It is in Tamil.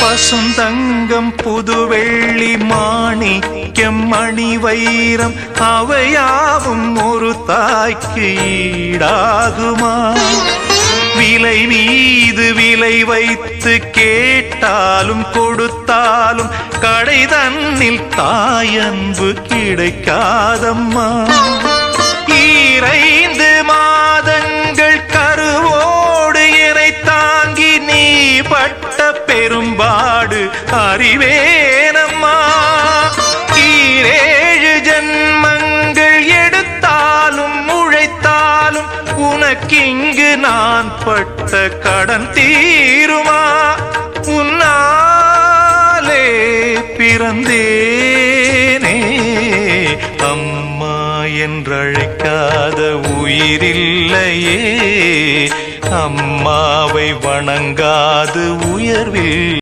பசுந்தங்கம் புதுவெள்ளி மாணிக்கம் மணி வைரம் அவையாவும் ஒரு தாய்க்கு ஈடாகுமா? விலை மீது விலை வைத்து கேட்டாலும் கொடுத்தாலும் கடை தன்னில் தாயன்பு கிடைக்காதம்மா. 2 மாதங்கள் கருவோடு என்னை தாங்கி நீ பட்ட பெரும்பாடு அறிவேனம்மா. 7 ஜன்மங்கள் எடுத்தாலும் உழைத்தாலும் உனக்கிங்கு நான் பட்ட கடன் தீருமா? உன்னாலே பிறந்தேனே, அம்மா என்றழைக்காத உயிரில்லையே, அம்மாவை வணங்காது உயர்வில்